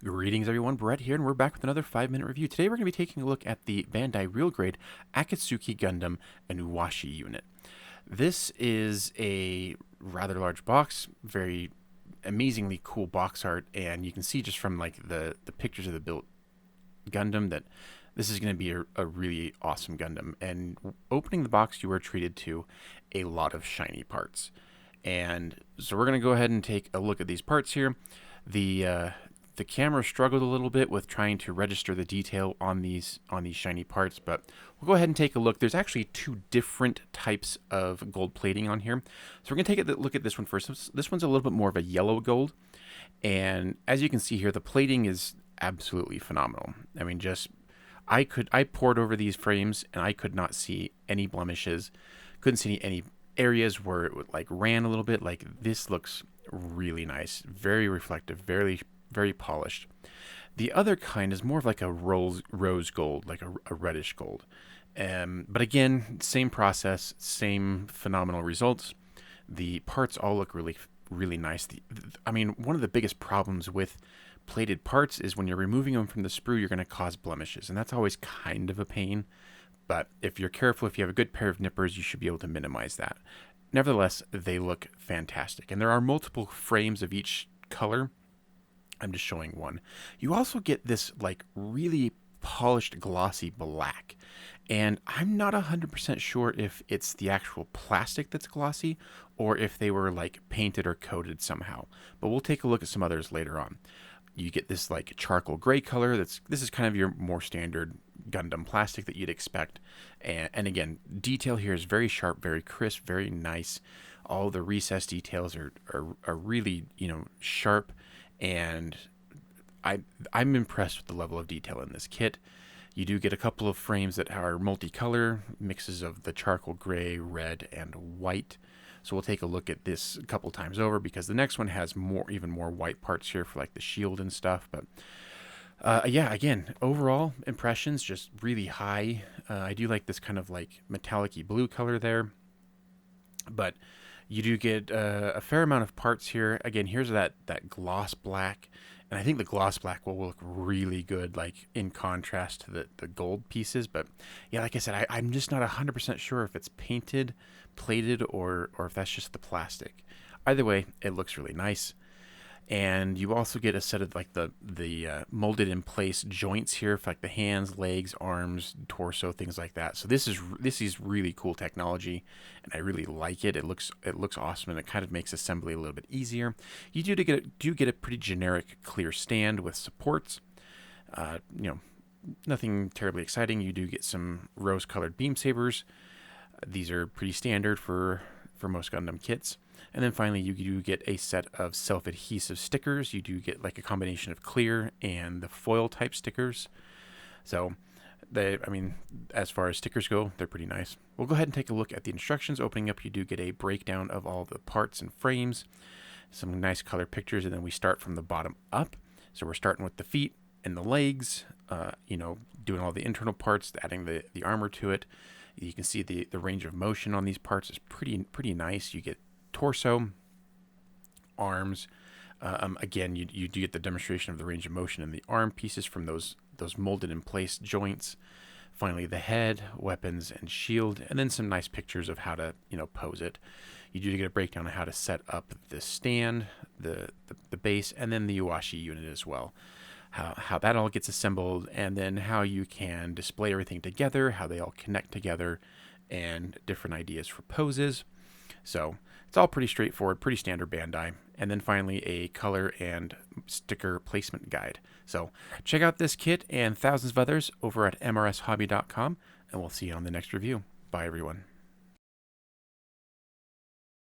Greetings everyone, Brett here, and we're back with another 5-minute review. Today we're going to be taking a look at the Bandai Real Grade Akatsuki Gundam Inuwashi unit. This is a rather large box, very amazingly cool box art, and you can see just from like the pictures of the built Gundam that this is going to be a really awesome Gundam. And opening the box, you are treated to a lot of shiny parts. And so we're going to go ahead and take a look at these parts here. The camera struggled a little bit with trying to register the detail on these shiny parts, but we'll go ahead and take a look. There's actually two different types of gold plating on here. So we're going to take a look at this one first. This one's a little bit more of a yellow gold, and as you can see here, the plating is absolutely phenomenal. I mean, I poured over these frames and I could not see any blemishes, couldn't see any areas where it would like ran a little bit. Like, this looks really nice, very reflective, very polished. The other kind is more of like a rose gold, like a reddish gold. But again, same process, same phenomenal results. The parts all look really nice. I mean, one of the biggest problems with plated parts is when you're removing them from the sprue, you're going to cause blemishes, and that's always kind of a pain. But if you're careful, if you have a good pair of nippers, you should be able to minimize that. Nevertheless, they look fantastic, and there are multiple frames of each color. I'm just showing one. You also get this like really polished glossy black, and I'm not 100% sure if it's the actual plastic that's glossy or if they were like painted or coated somehow, but we'll take a look at some others later on. You get this like charcoal gray color. This is kind of your more standard Gundam plastic that you'd expect, and again, detail here is very sharp, very crisp, very nice. All the recessed details are really, sharp, and I'm impressed with the level of detail in this kit. You do get a couple of frames that are multicolor, mixes of the charcoal gray, red, and white. So we'll take a look at this a couple times over, because the next one has even more white parts here for like the shield and stuff. But yeah, again, overall impressions just really high. I do like this kind of like metallic-y blue color there. But you do get a fair amount of parts here. Again, here's that gloss black. And I think the gloss black will look really good, like in contrast to the gold pieces. But yeah, like I said, I'm just not 100% sure if it's painted, plated, or if that's just the plastic. Either way, it looks really nice. And you also get a set of like the molded in place joints here for like the hands, legs, arms, torso, things like that. So this is really cool technology, and I really like it. It looks awesome, and it kind of makes assembly a little bit easier. You do get a pretty generic clear stand with supports. Nothing terribly exciting. You do get some rose-colored beam sabers. These are pretty standard for most Gundam kits. And then finally, you do get a set of self-adhesive stickers. You do get like a combination of clear and the foil type stickers. So, as far as stickers go, they're pretty nice. We'll go ahead and take a look at the instructions. Opening up, you do get a breakdown of all the parts and frames, some nice color pictures, and then we start from the bottom up. So we're starting with the feet and the legs, doing all the internal parts, adding the armor to it. You can see the range of motion on these parts is pretty nice. You get torso, arms. Again, you do get the demonstration of the range of motion in the arm pieces from those molded in place joints. Finally, the head, weapons, and shield, and then some nice pictures of how to pose it. You do get a breakdown of how to set up the stand, the base, and then the Inuwashi unit as well. How that all gets assembled, and then how you can display everything together, how they all connect together, and different ideas for poses. So it's all pretty straightforward, pretty standard Bandai. And then finally, a color and sticker placement guide. So check out this kit and thousands of others over at mrshobby.com, and we'll see you on the next review. Bye, everyone.